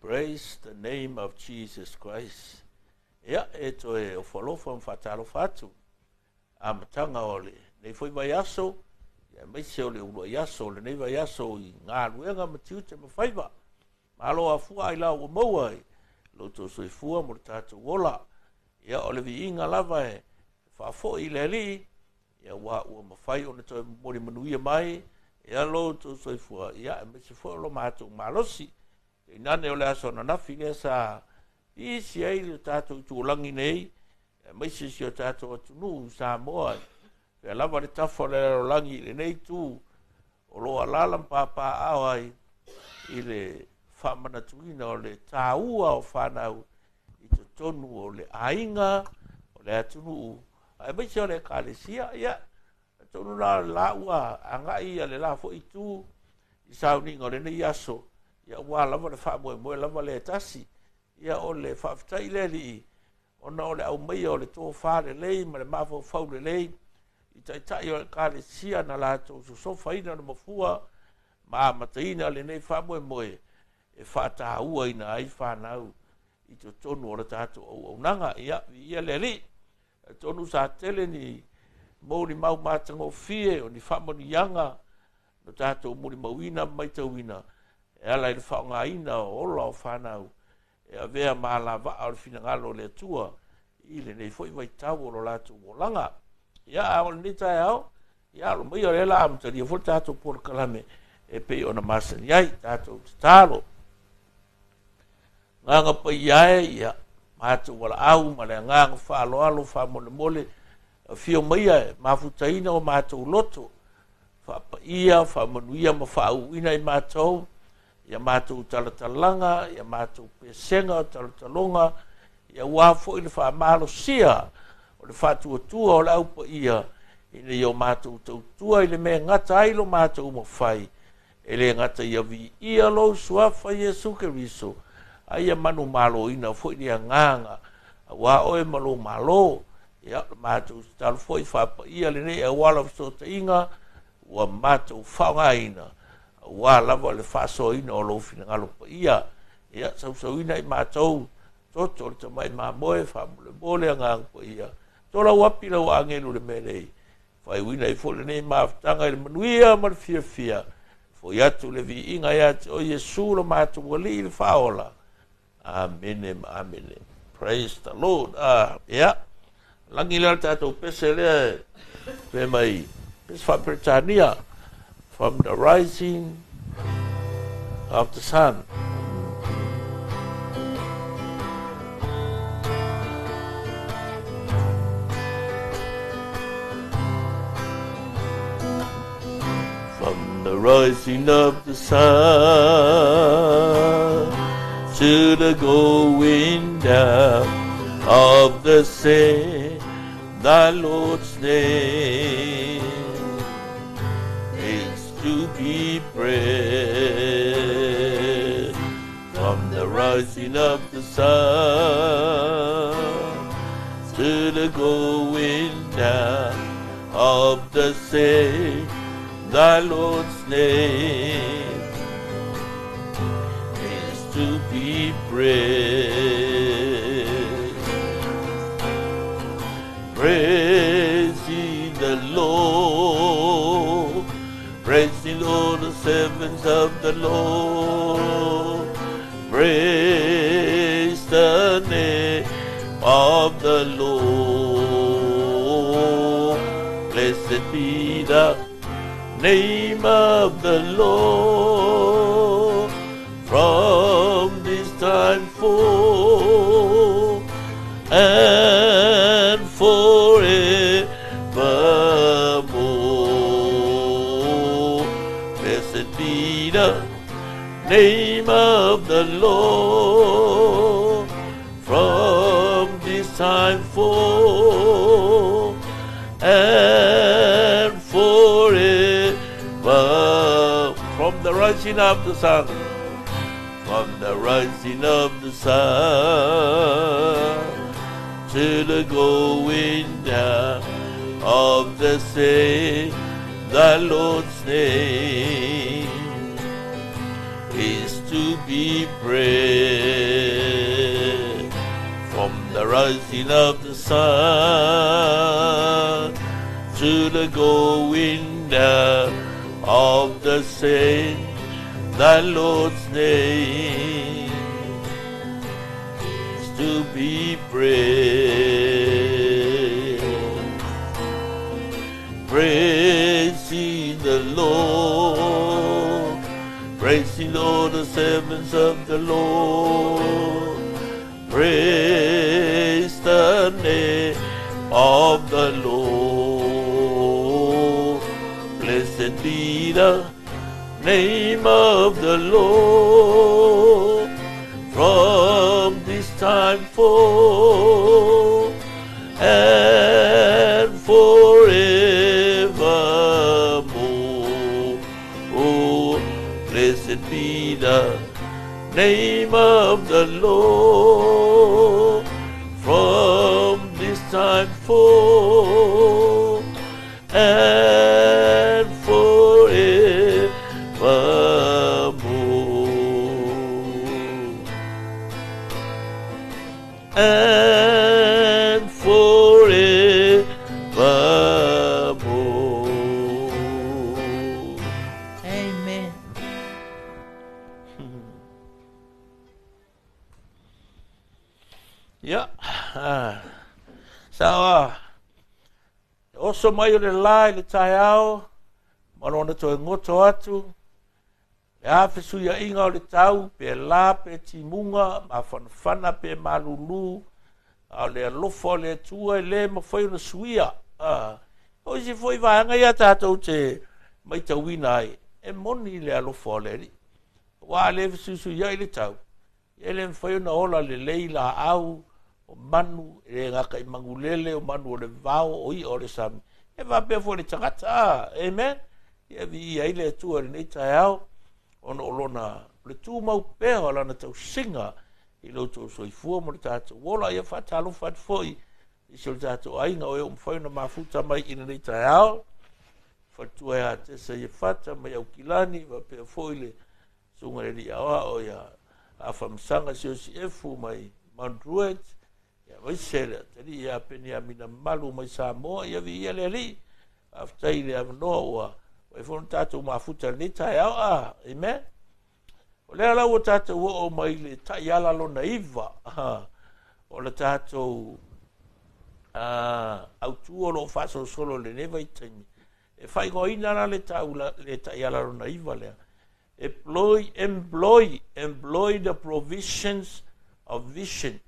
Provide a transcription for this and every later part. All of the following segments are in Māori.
Praise the name of Jesus Christ. Ia, e toe o whalofa mwhataro whatu. A matanga o le. Nei foi vai aso. Ia meise o le urua iaso. Le nei vai aso i ngā ruenga matiu te mawhaiva. Malo a fua ai lau o maua ai. Loto soi fua mo le tātou wola. Ia o le vi inga lava e. Whafo i le li. Ia wa ua mawhai o ne toi mori manuia mai. Ia loto soi fua. Ia meise fua lo mātou malosi. I nane o le aso na nafi lea sa isi ai le tātou tūlangi nei, maisi si o tātou atunu sa moa, pia lava le tafo le rolangi le nei tū, o loa lalam pāpā awai, i le whamana tuina o le tāua o whanau, i te tonu o le ainga, o le atunu, ai maisi o le kālesia, ia, tonu la laua, angai a le la fo i tū, i sauninga o le nei aso, ia wā lava le wha moe lava le tasi, ia o le whaafitai le li, ona o le au mai o le tō whare lei, ma le mawhau whau le lei, i tai o le kāre sia na lātou, so sofa ina na mafua, ma mataina le nei wha moe, e whaata ua ina ai whanau, i to tonu o le tātou au nanga, ia le li, tonu sa tele ni, mōni mau mātango fie, o ni whamoni yanga, no tātou mōni mauina, maitauina, e ala i le whaonga ina o ola o whanau, e a vea maa la waa o le finangalo le atua, i le nei foi vai tau o lo latu o langa. Ia a o le nita e au, ia lo mai o le la amtari, e fo tātou por kalame, e pei o na masani ai, tātou te tālo. Nganga pa iae, ia, mātou wala au, ma le nganga whaalo alo, whamole mole, fio mai ai, mafutaina o mātou loto, whapa ia, whamanuia ma whaau ina i mātou, ia mātou talatalanga, ia mātou pesenga, talatalonga, ia wafo i le whaamalo sia, o le whatuatua o le aupa ia, ina i o mātou tautua i le mea ngata ailo mātou mawhai, e le ngata ia vi ia lo suafa Jesu Keriso, a ia manu malo ina fo i lia nganga, a wā oe malo malo, ia mātou talo fo i whapa ia le nei a wala visota inga, ua mātou whaonga ina, wa lava le faso ina o lo fina ngalo pa ia sau ina i mātou toto le tamai mā moe whamule mole angang pa ia tola wapi la wa angelu le menei whai wina i fole nei māwhtanga i le manuia ma le fia fo iatu le vi inga iatu o Jesu lo mātou wali i le whaola amen praise the Lord langi lea tātou pese lea pe mai pese wha Britannia from the rising of the sun. From the rising of the sun to the going down of the same, thy Lord's name to be praised. From the rising of the sun to the going down of the same, thy Lord's name is to be praised. Praise ye the Lord. Praise the Lord, the servants of the Lord. Praise the name of the Lord. Blessed be the name of the Lord from this time forth and forevermore. Blessed be the name of the Lord from this time forth and forever. From the rising of the sun, from the rising of the sun to the going down of the same, the Lord's name is to be praised. From the rising of the sun to the going down of the same, thy Lord's name is to be praised. Praise ye the Lord, praise ye all the servants of the Lord, praise the name of the Lord. Blessed be the name of the Lord from this time forth and forevermore. Oh, blessed be the name of the Lord from this time forth and forevermore. And forevermore. Amen. Yeah. Sawa. Oso mai o le lai le tai ao. Marona to ngoto atu. Le hawhisu ia inga o le tau, pe la, pe timunga, ma whanawhana, pe malulu, a le alofa, le tua, le ma whai na suia. O isi whai vahanga ia tātou te mai tauina ai. E moni le alofa le ri. Wa le hawhisu ia i le tau. E le mwhai na ola le leila au, o manu, e ngaka i mangulele, o manu o le vau, o i o le sami. E wapea fo le tangata, amen. Ia vi ia i le tua le nei tai au. Ona olona le tu mau pea o lana tau singa i lo tau soifua mo le tātou wola ia whatalo whatfoi i se le tātou ainga o e umwhaina mafuta mai ina nei tai ao whatua ea te sa ia whata mai au kilani wa pea foi le sunga le ria oa o ia a whamsanga si o si efu mai Mount Druitt ia mai sere tari ia peni a mina malu mai Samoa ia vi ia le ri aftai le avanoa ua e fon tātou mafuta ni tai au amen. O lea lau o tātou o mai le tai ala lona iwa, o le tātou au tuo lo faso solo le neva i taimi. E whai go ina na le tai ala lona iwa lea. Employ the provisions of vision.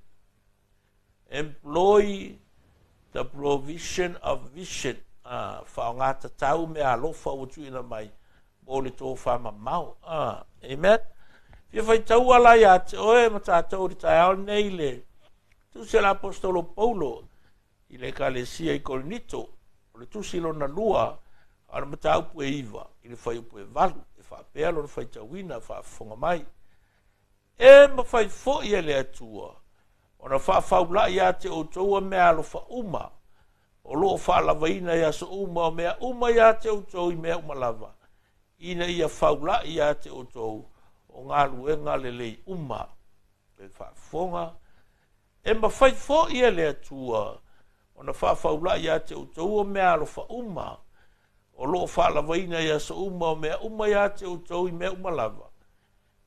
Employ the provision of vision. Whaongata tau me alofa o tuina mai mo le tō whama mau. Amen. Fia whai tau ala ia te oe ma tātou di tai ao nei le tusi l'apostolo Paulo i le kalesia i Korinito o le tusi lona lua ana ma tau pue iwa i le whai pue valu e whapea lo le whai tauina whaafonga mai e ma whai fo ia le atua ona whaafau ia te o toua me alofa uma o loo whaalawa ina ia so uma o mea uma ia te o tou i mea uma lava. Ina ia whaula ia te o tou o ngā luenga le lei uma. Pe whaafonga. E ma whai fo ia le atua. O na whaafhaula ia te o tou o mea alofa uma. O loo whaalawa ina ia so uma o mea uma ia te o tou i mea uma lava.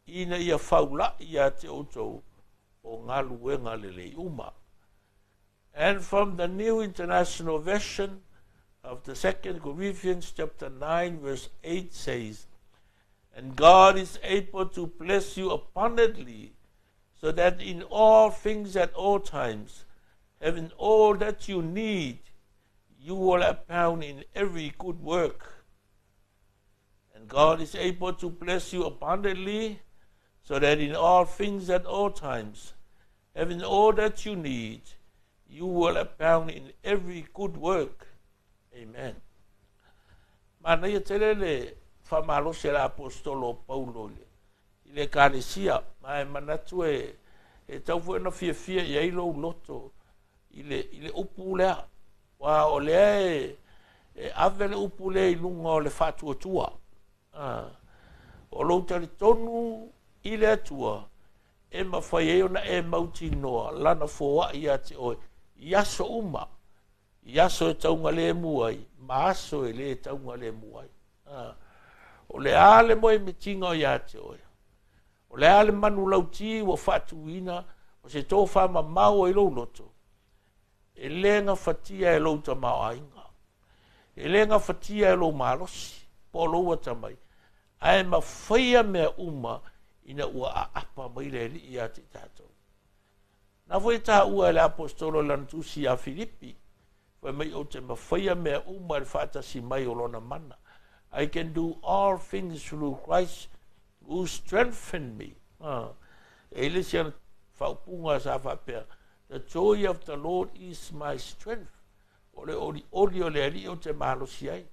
Ina ia whaula ia te o tou o ngā luenga le lei uma. And from the New International Version of the 2 Corinthians chapter 9 verse 8 says, and God is able to bless you abundantly, so that in all things at all times, having all that you need, you will abound in every good work. And God is able to bless you abundantly, so that in all things at all times, having all that you need, you will abound in every good work. Amen. Mana ia tele le whamalose la apostolo Paulo le. I le kāresia, mai manatu e taufu ena fia i eilo loto. I le upu lea. Wa o lea e ave le upu lea I lunga o le whatua tua. O lo tari tonu i le atua e mawhai e ona e mauti noa lana fōa i ate oe iaso uma iaso e taunga le muai maaso e le taunga le muai o le ale moe mitinga o i ate oe o le ale manu lauti wa whatuina o se tō whama mau e lo loto e lenga fatia e lo ta mau ainga e lenga fatia e lo malosi po lo wa tamai ai ma whaia mea uma ina ua a apa mai le li i ate tātou. Na voi tā ua le apostolo lantusi a Filipi, wai mai o te ma whaia mea uma le whātasi mai o lona mana. I can do all things through Christ who strengthen me. E le sian whaupunga sa whapea. The joy of the Lord is my strength. O le ori o le ali o te malosi ai.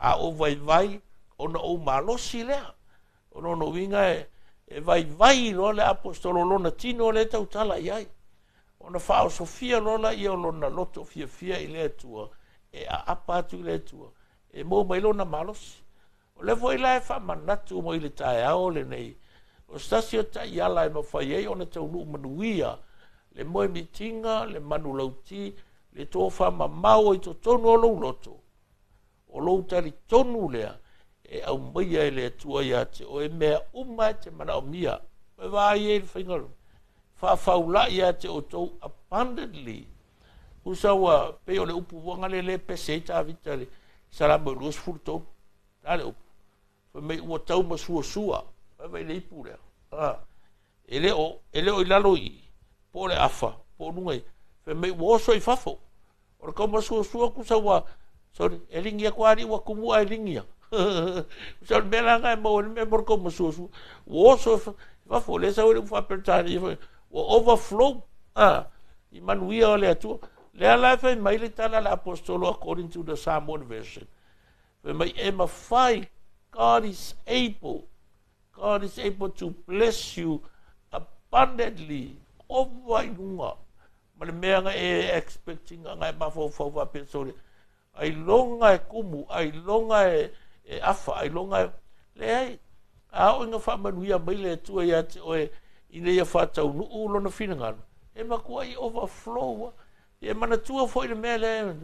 A o vai ona o malosi lea. Ono no winga e vai lo le apostolo lona tino le tautala iai. Ona whao sofia lola i o lona loto fia i le tua. E a apatu i le tua. E mō mai lona malosi. O le voi lai wha manatu mo i le tae ao le nei. O stasi o tai ala e mawhai ei ona taunu manuia. Le moe mitinga, le manu lauti, le tō wha mamau i to tonu o lou loto. O lou tari tonu lea. E au maia e le tua ia te o e mea umai te mana o mia. Me vai e le whaingaru. Whawhaula ia te o tau abundantly. Usawa pe o le upu wanga le pese ta vitale. Salama ruas furto. Tale upu. Me ua tau ma sua. Me le ipu lea. Ele o i lalo i. Po le afa. Po nungai. Me ua oso i fafo. O le kau ma sua kusawa. Sorry. E ringia kuari ua kumua e ringia. So melanga e mo me morko mususu wo so va fole sa o fa pertani wo overflow I manuia o le tu le ala fe mai le tala la apostolo according to the Psalm 1 version when my emma fight God is able to bless you abundantly over inunga ma le mea e expecting ngai ma fo fa pensore ai longa e kumu ai longa e afa ai longa le ai a o nga fa manuia mai le tu ia te o I le ia fa tau nu ulo na finanga e ma ko I overflow e mana tua foi le mele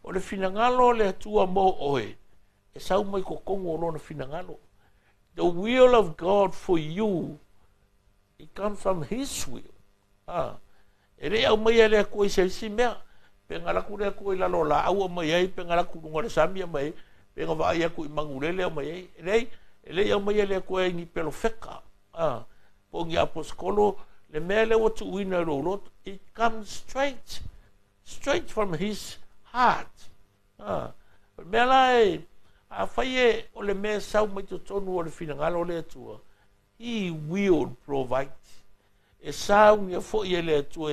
o le finangalo le tua mo oe e sau mai ko kongo lo na finangalo the will of God for you it comes from his will e le au mai le ko se si mea pe ngala ku le ko I la lola au mai ai pe ngala ku ngore samia mai pe nga vai ku mangulele mai ele au mai le ko ngi pelo feka po ngi apostolo le mele o tu wina lo it comes straight from his heart mela a faie o le me sau mai to tonu o le finangalo le tua he will provide e sau ngi fo ele tua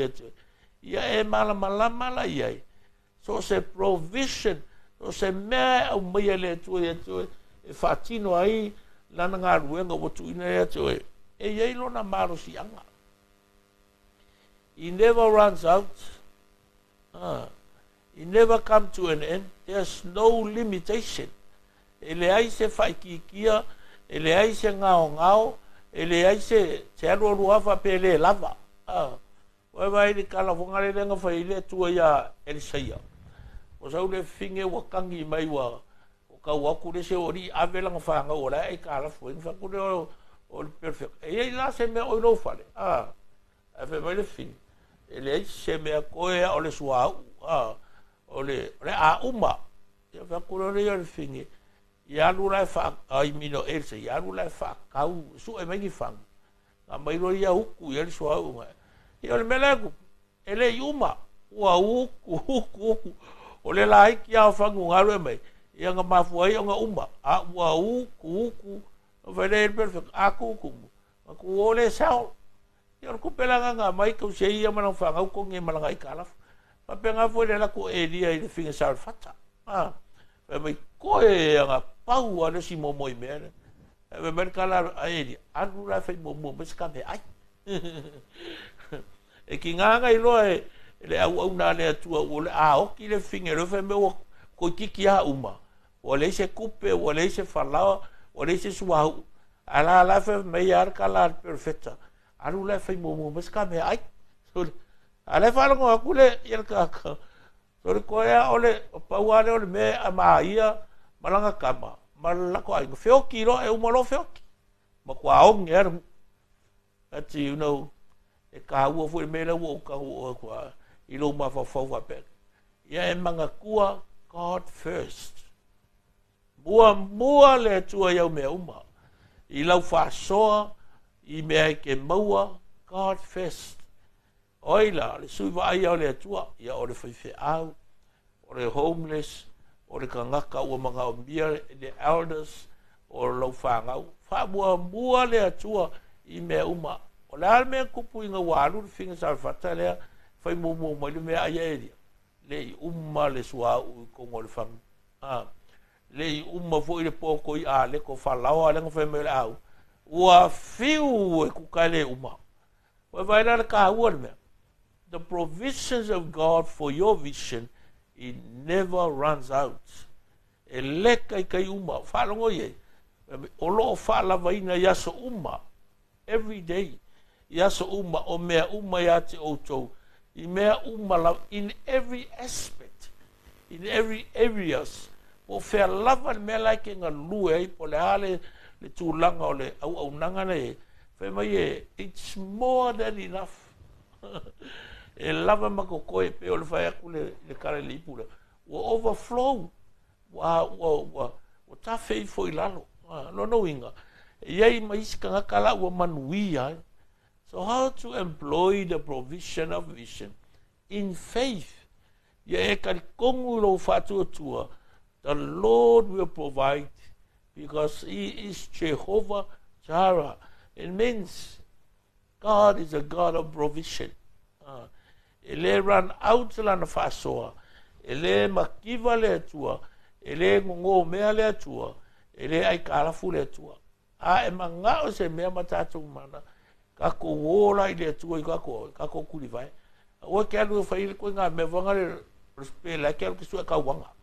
ia e mala ia so se provision o se mea au mai le tu e fatino ai lana ngā ruenga o tu ina e tu e iei lona maro si anga. He never runs out. He never come to an end. There's no limitation. E le ai se whaikikia, e le ai se ngao, e le ai se alo ruafa pe le lava. Wai vai ni kala wangare lenga whai le tua ia Elisaia. O sau le finge wakangi mai wa o ka waku le se ori avela nga whanga ora e kala fueng whakure o le perfect e la se me o no fale ave mai le fin e le se me a koe o le suau o le a uma e whakure le finge ia lula e wha ai mino elsa ia lula e wha kau su e mengi whang a mai lo ia huku ia le suau mai ia le meleku e le uma ua huku o le lai ki a whangu ngaru e mai ia nga mafuai o nga uma a ua huku o vele e perfect a kuku ma ku o le sao ia ku pelanga nga mai kau se ia mana whangau ko nge malanga I kalaf ma penga foi le la ku e dia I le finga sal fata e mai koe nga pau a le si momo I mea e mai kala a e dia anu la fei momo mes ka me ai e ki nganga I loa le au na le atua o le o ki le finge le fe me o ko kiki a uma o le se kupe o le se fala o le se suau ala la fe me ar kala perfecta alu le fe mo mes ka me ai so ale fa ngo akule yer ka so ko ya ole pa wale ole me ama ia malanga kama mala ko ai feo kilo e mo lo feo ma kwa ong yer ati you know e ka ua fu me la wo ka ua kwa I lo ma fa fa pe ia e manga kua God first mua le tua iau me uma I lau fa soa I mea ke maua God first oila le sui va ia le tua ia o le fe au o le homeless o le kangaka ua manga o mbia the elders o lau fa ngau fa mua le tua I mea uma o le alme kupu inga walu le finga sa fata lea fai mo mai le mea aia eria le umma le sua u kongo le fang le umma fo ile poko I a le ko falao le ngo me le au ua fiu e kukale umma wa vai la ka ua me the provisions of God for your vision it never runs out e le kai umma falongo ye o lo fa la vaina ya so umma every day ya so umma o mea umma ya te oto I mea umma in every aspect in every areas o fe lava me like nga lue po le ale le tulanga o le au nanga ne fe mai it's more than enough e lava makoko e pe o le fa ku le kare le pula o overflow wa ta fe fo ilalo no inga ye mai ska kala o manuia so how to employ the provision of vision in faith ye kali kongu lo fatu tua the Lord will provide because He is Jehovah Jireh. It means God is a God of provision. Ele ran out lan fasoa. Ele makiva le tua. Ele ngongo mea le tua. Ele ai kalafu le tua. E manga o se mea matatu mana. Kako wola I le tua I kako kuli vai. O ke alu fai ko nga me vanga le respela ke alu sua ka wanga.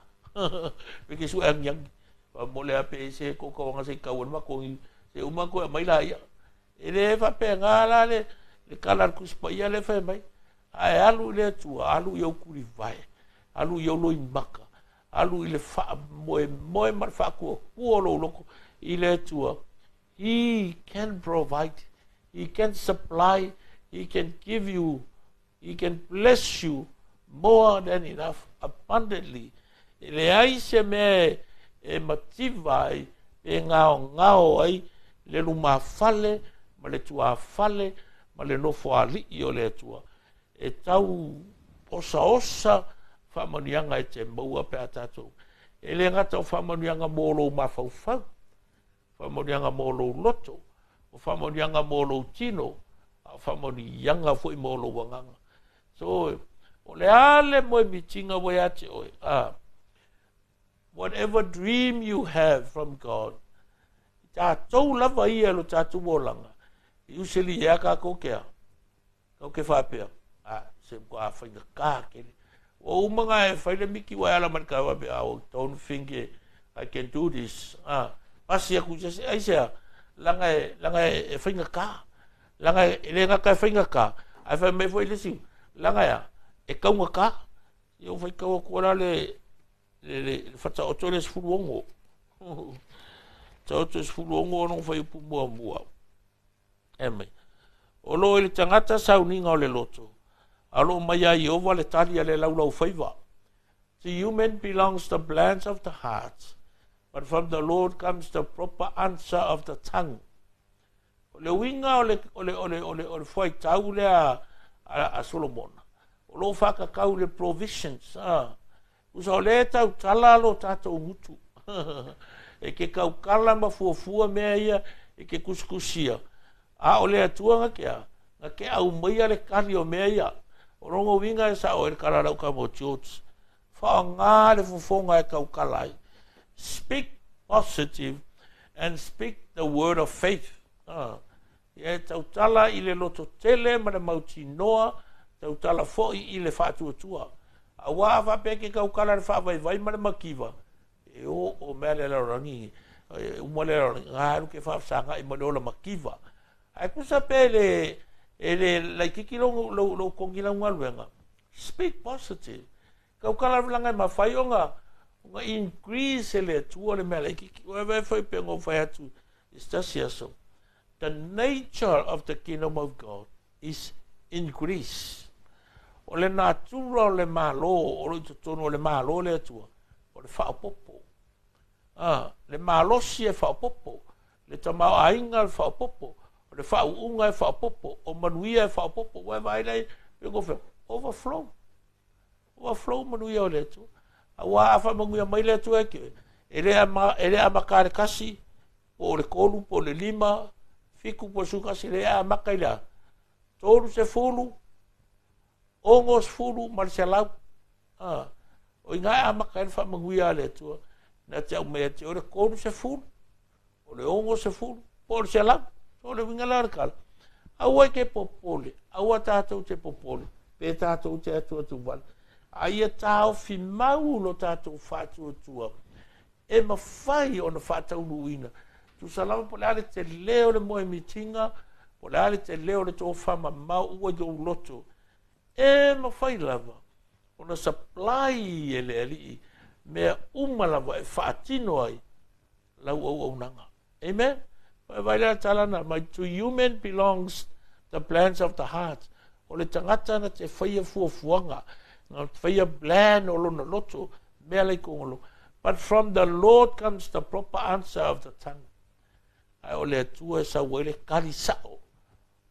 Porque su yang mo le ape se ko wanga se ka wona ko se uma ko mai la ia. Ele fa pe ngala le kalar ku spa ia le fa mai. Ai alu le tua alu yo kuli vai. Alu yo lo imaka. Alu ile fa mo mar fa ko lo loko ile tua. He can provide. He can supply. He can give you. He can bless you more than enough, abundantly. Le ai se me e mativai e ngao ai le luma fale, ma le tua fale, ma le nofo ali I o le tua. E tau osa whamanianga e te maua pe atatou. E le ngata o whamanianga mōlo mawhauwhau, whamanianga mōlo loto, o whamanianga mōlo tino, a whamanianga fui mōlo wanganga. So, o le ale moe mitinga wai ate oi. Whatever dream you have from God, tātou lava ia lo tātou molanga. Usually ia ka kokea. Kau ke whapea. Se ko a whainga kākere. O umanga e whaile miki wai ala man kawa be au. Don't think I can do this. Pasi aku jase aisea. Langa e whainga kā. Langa e lenga ka whainga kā. Ai whai me whaile siu. Langa ia. E kaunga kā. Iau whai kaua kora le fata oto le sfuluongo. Ta oto sfuluongo non fai upu mua. Emei. O lo ele tangata sauninga o le loto. Alo maya Iova le talia le laulau faiva. To human belongs the plans of the heart, but from the Lord comes the proper answer of the tongue. O le winga o le foi tau le a Solomon. O lo whaka kau le provisions. Usa o le tau tala lo tātou mutu. E ke kau kala ma fuafua mea ia, e ke kuskusia. O le atuanga kia, nga ke au maia le kari o mea ia. O rongo winga e sa o e kararau ka mo church. Wha ngā le fufonga e kau kalai. Speak positive and speak the word of faith. E tau tala i le loto tele ma le mauti noa, tau tala foi i le whātua tua. A wāwa peke kau kala le whāwai vai ma le makiwa. E o mea le Rolani. umole ngaru ke fa sanga I mole makiva ai kusa pele ele la kiki lo kongila ngwaluenga speak positive ka ukala langa mafayonga nga increase le tuole mele kiki webe foi pengo foi tu it's just here so the nature of the kingdom of God is increase ole na tura le malo ole tono le malo le tua ole fa popo le malo si e fa popo le tama ainga fa popo le fa unga fa popo o manuia fa popo we vai dai pego fe overflow manuia le tu awa fa manuia mai le tu ke ele ama kare kasi o le kolu po le lima fiku po suka si le ama kaila toru se fulu ongos fulu marcelau o inga ama kare fa manuia le tu na te me te o le kolu se fulu o le ongos se fulu por se la o le vingalar kal awa ke popole awa tatou te popole pe tatou te atu val ai tau fi mau lo tatou fatu tua e mafai ona fatou luina tu salama po le te leo le moe mitinga po le te leo le to fama mau ua jo loto e mafai lava ona supply ele ali me uma lava e fatino ai lau au nanga amen vai talana my to human belongs the plans of the heart o le tangata na te whaia fuafuanga na te whaia plan o lona loto mea lei kongolo but from the Lord comes the proper answer of the tongue ai o le atua sa wele kari sao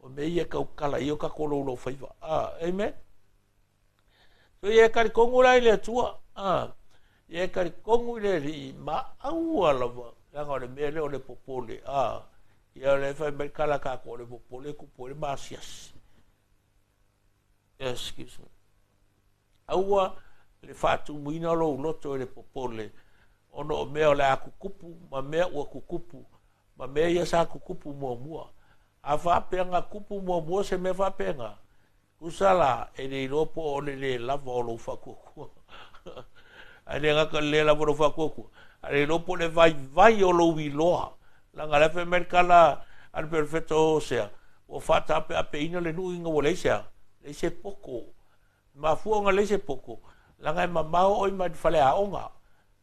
o me ia kaukala i o ka kolo ulo whaiva amen so ia kari kongu rai le atua ia kari kongu le ri ma aua lava langa o le mea le o le popole ia le fai mai kala ka ko le popole ku po le masias excuse me aua le fatu muina lo loto le popole ono mea o le akukupu ma mea ua kukupu ma mea ia sa kukupu mua a fa penga kupu mua se me fa penga kusala e le ropo o le lava o lo fakuku a le ngaka le lava o lo fakuku a le ropo le vai o lo wiloa langa le fe merkala al perfetto sea o fata pe ina le nu inga o le se poko ma fuonga le se poko langa ma mau o ma fale a onga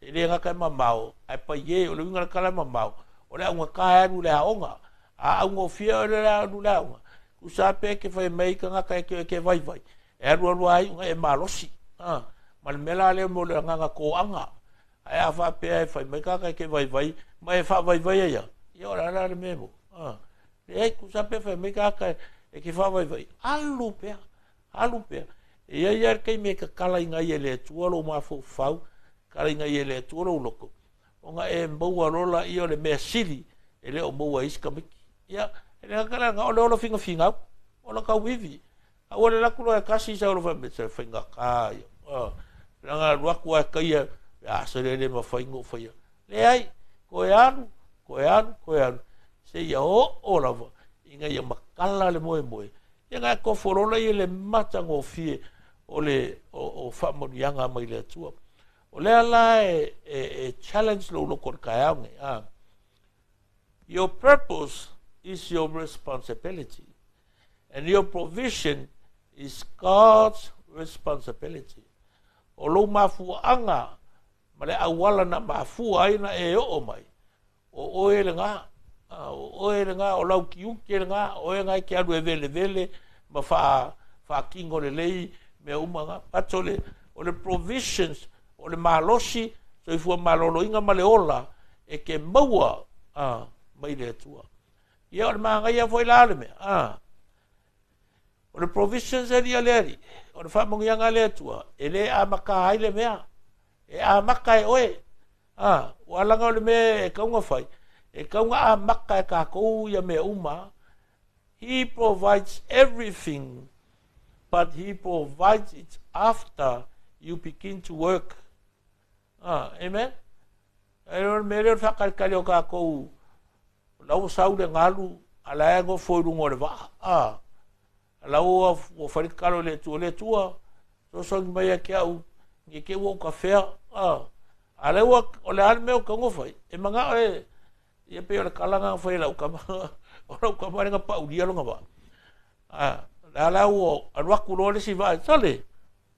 e le ngaka ma mau ai pa ye o le inga kala ma mau o le unga ka nu le a onga a unga fia le la nu la unga usape ke fai mai ka ngaka ke vai e ru ai unga e malosi ma le mela le mo le nganga ko anga ai a fa pe fai mai ka ke vai mai fa vai ya yo la le memo e ku sape fa me ka e ke fa vai alu pe e ia ke me ka kala inga ele tuolo ma fo fau kala inga ele tuolo loko onga e mbou rola io le me sili ele o mbou iska miki ia ele kala nga o lo finga o lo ka wivi a o le la kulo e kasi sa o lo fa me se finga ka yo nga lua ku ka ia ya se le ma faingo fa ia le ai ko anu se ia o lava inga ia makala le moe ia nga ko forola ia le matango fie o le o famonianga mai le tua o le ala e challenge lo kor kaange your purpose is your responsibility and your provision is God's responsibility o lo mafuanga ma le awala na mafu aina e o mai o ele nga o lau kiuke nga o e nga ki alu e vele ma fa kingo le lei me umanga patole o le provisions o le malosi so ifu malolo inga male ola e ke maua mai le tua ia o le manga ia foi lale me o le provisions e dia leri o le whamongi anga le tua e le a maka haile mea e a maka e oe o alanga o le me e kaunga fai e kaunga a maka e ka kou ia me uma he provides everything but he provides it after you begin to work amen e o me le whakarikari o ka kou lau sau le ngalu ala e go foi rungo le wa lau o wharikaro le tua so so mai e ke au ni ke wo ka fea ala o le alme o ka ngofai e manga ia pe o kalanga foi la ukama ora ukama nga pa udia lo ngaba la o alwa kulo le si va sale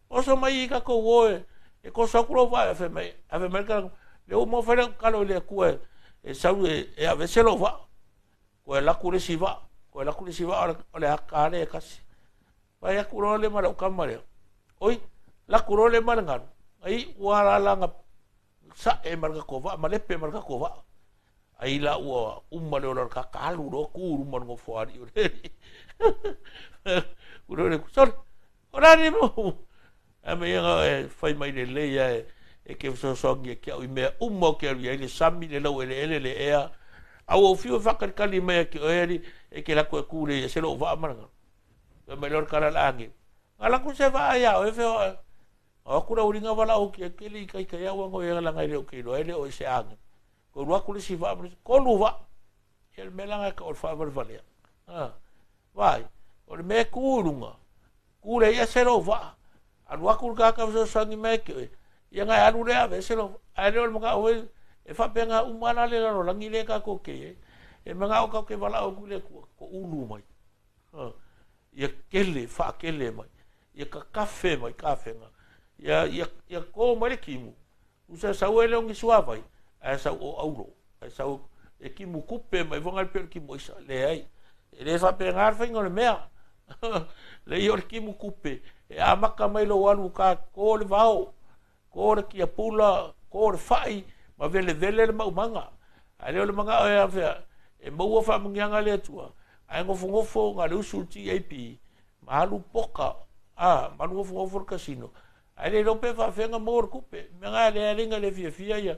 o so mai ka ko oe e ko sa kulo va ave mai ka le o mo fa kalo le ku e sa e ave se lo va ko la kulo si va o le akale kasi vai a kulo le mara ukama le oi la kulo le mara nga ai wala langa sa e marga ko va ma le pe marga ko va ai la ua umale o ka kalu ro ku man go fori o le uro le sor ora ni mo a me nga fai mai le le e ke so so nge ke o me ummo ke le sami le lo le e a o fio fa ka kali me ke e ke la ko ku le se lo va man o melhor cara langi ala ku se va ya o fe o ku ra uringa vala o ke li kai kai a ngo e la ngai o ke lo ele o se ang ko rua ku si va ko luva el melanga ko fa valia vai o me kurunga kure ia se lo va a rua ku ka so sangi me ke ia ngai alu le ave se lo a le mo ka o e fa penga umana le lo langi le ka ko ke e manga o ka ke vala o ku le ko ulu mai ia kele fa kele mai ia ka kafe mai kafe nga ia ko mai kimu usa sa wele ngi suavai a sa o aulo a sa e kimu kupe mai vonga per kimu isa le ai le fa pengar fa ngol mea le yor kimu kupe e amaka mai lo walu ka ko le vao ko le kia pula ko le fai ma vele le manga a le manga e fa e mo fa mngianga le tua ai ngofo nga le usulti ap malu poka malu ngofo casino ai le rope fa fenga mor kupe menga le ringa le fia ya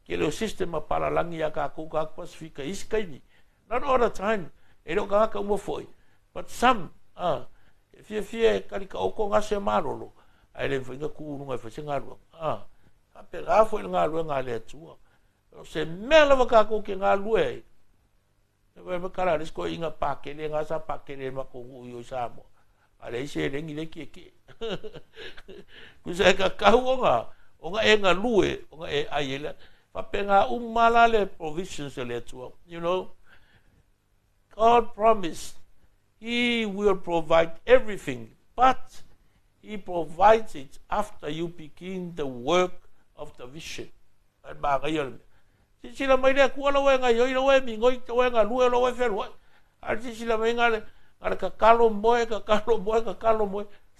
que o sistema para langi ya ka ku ka pasifika iskaini not all the time e ro ka mo foi but some fia kali ka o ko nga se marolo ai le finga ku nunga fa singa ro a pe ga foi nga ro nga le tua se mela ka ku ke nga lue e va kala risko inga pa ke le nga sa pa ke le ma ko yo sa mo ale se le ngi le ke ku se ka o nga e nga lue o nga e aiela pa penga malale provisions le tua you know God promised he will provide everything but he provides it after you begin the work of the vision ba ga yo si la mai le ku lo nga yo lo we mi ngoi to nga lue lo we fer wa ar si la mai nga ar ka kalo moe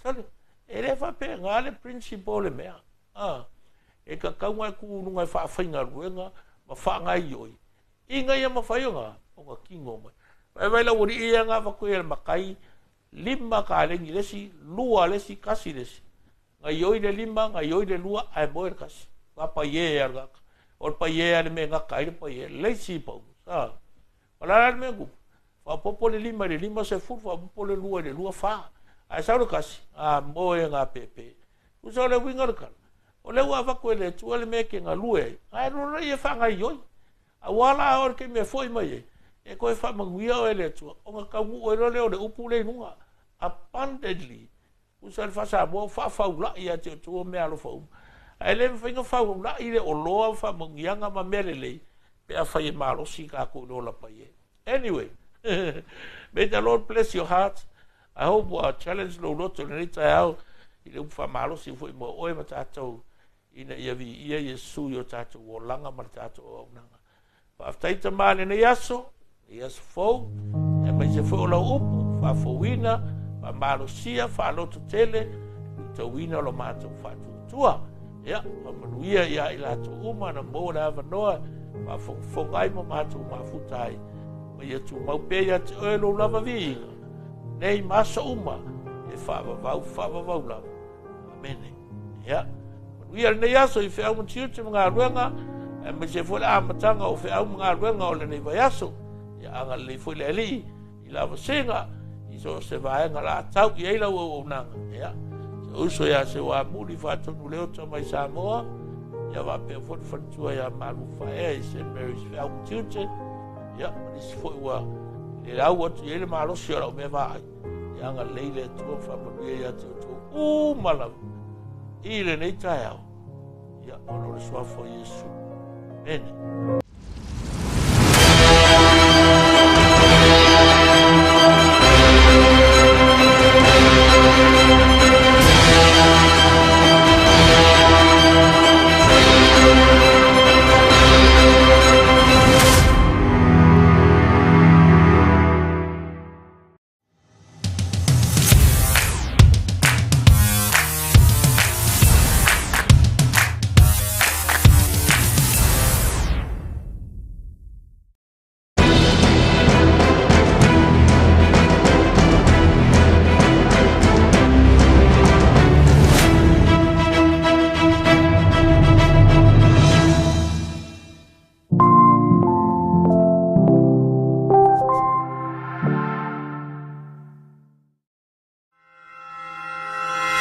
sale ele fa penga le principle me e ka kaunga ku nunga fa fainga ruenga ma fa ngai yoi inga ia ma fa yonga o ka kingo mai vai la uri ia nga fa ku ia makai lima ka le ngi lesi lua lesi kasi lesi nga yoi le lima nga yoi le lua ai boer kasi wa pa ye arga or pa ye le me nga kai pa ye lesi pa ala me ku fa popole lima se fu fa popole le lua fa ai sa ro kasi moe nga pepe usa le winga ka o le wa ko le tu le me ke nga lue ai ro re fa nga yo a wala or ke me foi mai e ko fa manguia le tu o nga ka u o le upule nunga abundantly usa fa sa bo fa ula ia te tu me alo fa ai le finga fa ula ile o lo fa manguia nga ma melele pe a fa ye malo si ka ko lo la pa ye anyway may the Lord bless your heart. I hope challenge lo lo to ni tao ile fa malo si foi mo oi ma tato ina ia vi ia Yesu yo tato o langa ma tato o nanga pa taita mane ne yaso fo e mai se fo lo upu fa fo wina pa malo sia fa lo to tele to wina lo mato fa tua ya pa manuia ia ila to uma na mo na va no pa fo ngai mo mato ma futai mai tu mau pe ya te lo lava vi nei masa uma e fa va la amen ya we are nei aso i fa un tiu te nga ruenga e me se fo la matanga o fa un nga ruenga o le nei vai aso ya anga le fo le li i lava senga i so se va nga la tau i la o nanga ya so ya se wa muri fa to le o mai sa mo ya va pe fo tu ya malu fa e se me fa un tiu te ya is fo wa le la o tu ele malo si ora me va ya nga leile tu fa mo ya tu mala ile nei tau ya ono le swa fo Yesu amen.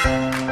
Amen.